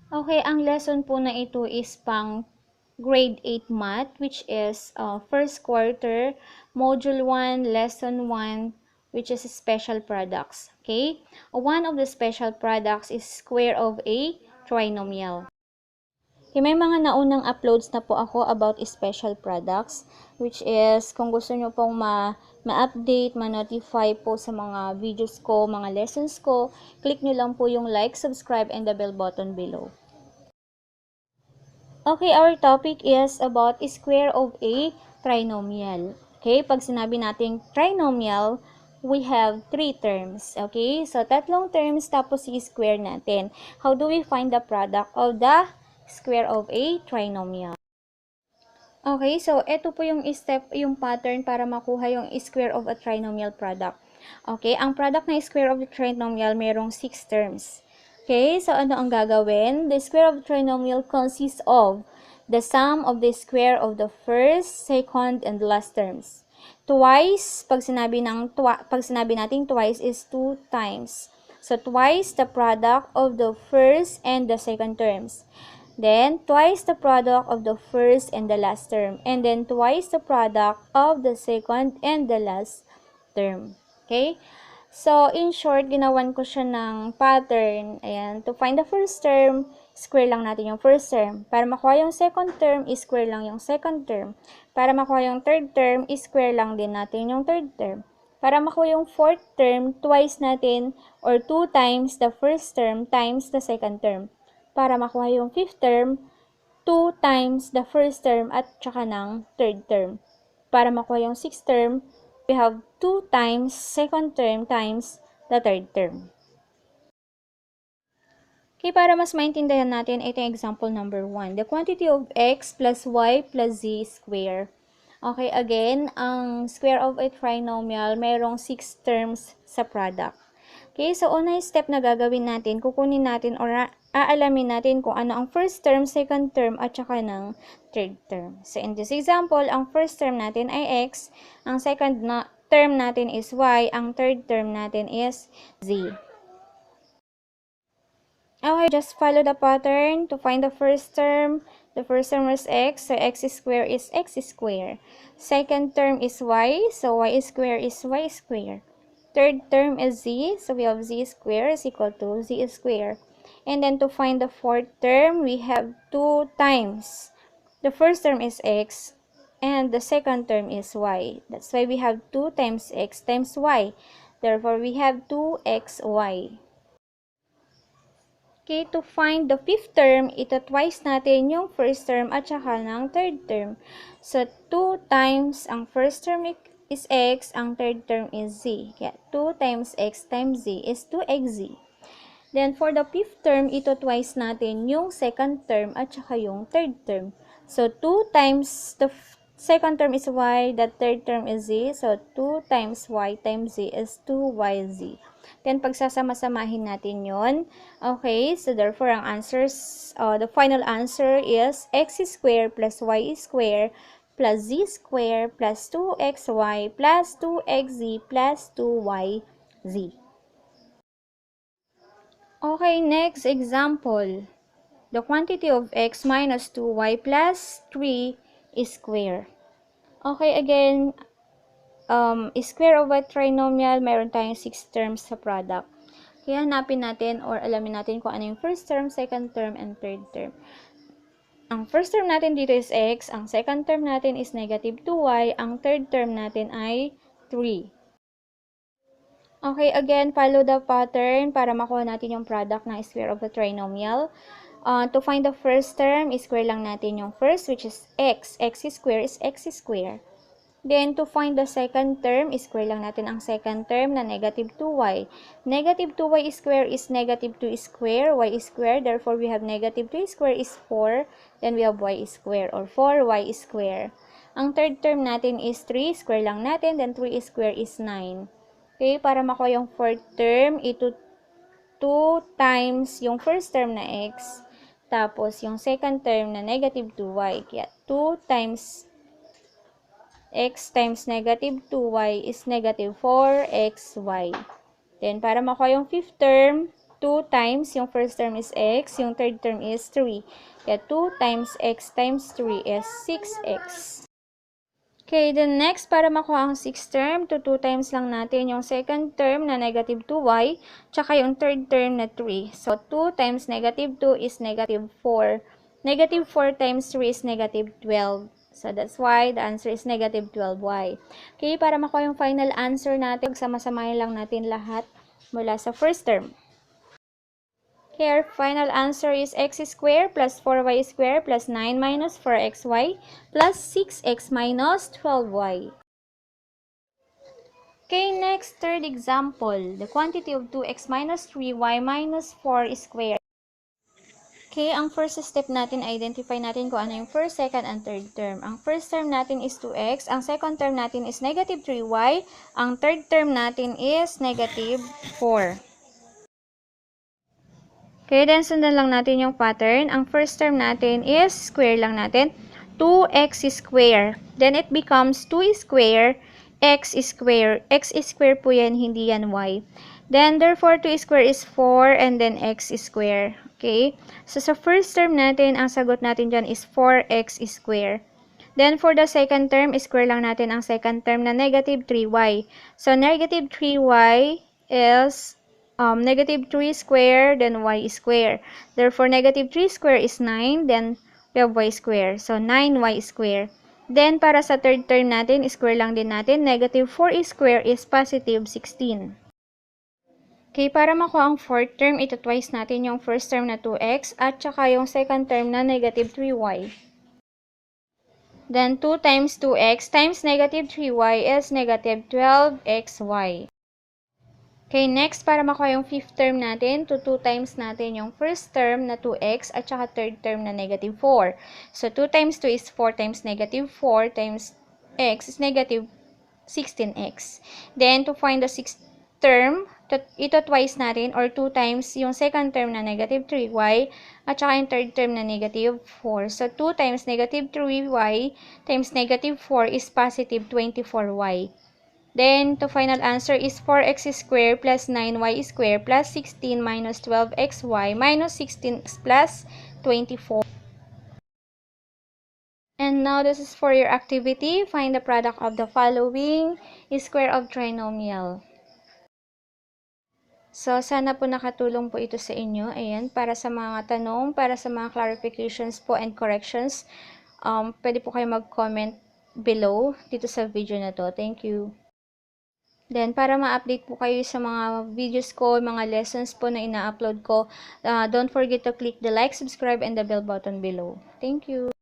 Okay, ang lesson po na ito is pang grade 8 math, which is first quarter, module 1, lesson 1, which is special products. Okay? One of the special products is square of a trinomial. Okay, may mga naunang uploads na po ako about special products, which is kung gusto nyo pong ma-update, ma-notify po sa mga videos ko, mga lessons ko, click nyo lang po yung like, subscribe, and the bell button below. Okay, our topic is about square of a trinomial. Okay, pag sinabi nating trinomial, we have three terms. Okay, so tatlong terms tapos i-square natin. How do we find the product of the square of a trinomial? Okay, so ito po yung step, yung pattern para makuha yung square of a trinomial product. Okay, ang product na square of the trinomial merong 6 terms. Okay, so ano ang gagawin? The square of the trinomial consists of the sum of the square of the first, second, and last terms. Twice, pag sinabi nating twice is 2 times. So twice the product of the first and the second terms. Then, twice the product of the first and the last term. And then, twice the product of the second and the last term. Okay? So, in short, ginawan ko siya ng pattern. Ayan. To find the first term, square lang natin yung first term. Para makuha yung second term, square lang yung second term. Para makuha yung third term, square lang din natin yung third term. Para makuha yung fourth term, twice natin or 2 times the first term times the second term. Para makuha yung fifth term, 2 times the first term at saka ng third term. Para makuha yung sixth term, we have 2 times second term times the third term. Okay, para mas maintindihan natin, ito yung example number 1. The quantity of x plus y plus z square. Okay, again, ang square of a trinomial, mayroong 6 terms sa product. Okay, so unang step na gagawin natin, kukunin natin or aalamin natin kung ano ang first term, second term, at saka ng third term. So in this example, ang first term natin ay x, ang second term natin is y, ang third term natin is z. Okay, just follow the pattern to find the first term. The first term is x, so x square is x square. Second term is y, so y square is y square. Third term is z, so we have z square is equal to z square. And then to find the fourth term, we have 2 times. The first term is x, and the second term is y. That's why we have 2 times x times y. Therefore, we have 2xy. Okay, to find the fifth term, ito twice natin yung first term at saka ng third term. So, 2 times ang first term is x, ang third term is z. Kaya, 2 times x times z is 2xz. Then, for the fifth term, ito twice natin yung second term at saka yung third term. So, 2 times the second term is y, the third term is z. So, 2 times y times z is 2yz. Then, pagsasama-samahin natin yon. Okay, so therefore, ang answers, the final answer is x squared plus y squared plus z squared plus 2xy plus 2xz plus 2yz. Okay, next example. The quantity of x minus 2y plus 3 is square. Okay, again, square of a trinomial, meron tayong 6 terms sa product. Kaya hanapin natin or alamin natin kung ano yung first term, second term, and third term. Ang first term natin dito is x, ang second term natin is negative 2y, ang third term natin ay 3. Okay, again, follow the pattern para makuha natin yung product ng square of the trinomial. To find the first term, square lang natin yung first, which is x. X square is x square. Then, to find the second term, square lang natin ang second term na negative 2y. Negative 2y square is negative 2 square, y square. Therefore, we have negative 2 square is 4. Then, we have y square or 4y square. Ang third term natin is 3. Square lang natin. Then, 3 square is 9. Okay, para makuha yung fourth term, ito 2 times yung first term na x, tapos yung second term na negative 2y. Kaya 2 times x times negative 2y is negative 4xy. Then, para makuha yung fifth term, 2 times, yung first term is x, yung third term is 3. Kaya 2 times x times 3 is 6x. Okay, then next, para makuha ang 6th term, 2 times lang natin yung second term na negative 2y, tsaka yung third term na 3. So, 2 times negative 2 is negative 4. Negative 4 times 3 is negative 12. So, that's why the answer is negative 12y. Okay, para makuha yung final answer natin, sama-samahin lang natin lahat mula sa first term. Here, final answer is x squared plus 4y squared plus 9 minus 4xy plus 6x minus 12y. Okay, next, third example. The quantity of 2x minus 3y minus 4 squared. Okay, ang first step natin, identify natin kung ano yung first, second, and third term. Ang first term natin is 2x. Ang second term natin is negative 3y. Ang third term natin is negative 4. Okay, then sundan lang natin yung pattern. Ang first term natin is square lang natin. 2x square. Then it becomes 2 square, x square. X square po yan, hindi yan y. Then therefore 2 square is 4 and then x square. Okay? So sa first term natin, ang sagot natin dyan is 4x square. Then for the second term, square lang natin ang second term na negative 3y. So negative 3y is negative 3 square, then y square. Therefore, negative 3 square is 9, then we have y square. So, 9y square. Then, para sa third term natin, square lang din natin. Negative 4 square is positive 16. Okay, para makuha ang fourth term, ito twice natin yung first term na 2x at saka yung second term na negative 3y. Then, 2 times 2x times negative 3y is negative 12xy. Okay, next, para makuha yung fifth term natin, 2 times natin yung first term na 2x at saka third term na negative 4. So, 2 times 2 is 4 times negative 4 times x is negative 16x. Then, to find the sixth term, ito twice natin or 2 times yung second term na negative 3y at saka yung third term na negative 4. So, 2 times negative 3y times negative 4 is positive 24y. Then, the final answer is 4x squared plus 9y squared plus 16 minus 12xy minus 16x plus 24. And now, this is for your activity. Find the product of the following square of trinomial. So, sana po nakatulong po ito sa inyo. Ayan, para sa mga tanong, para sa mga clarifications po and corrections, pwede po kayo mag-comment below dito sa video na to. Thank you. Then, para ma-update po kayo sa mga videos ko, mga lessons po na ina-upload ko, don't forget to click the like, subscribe, and the bell button below. Thank you!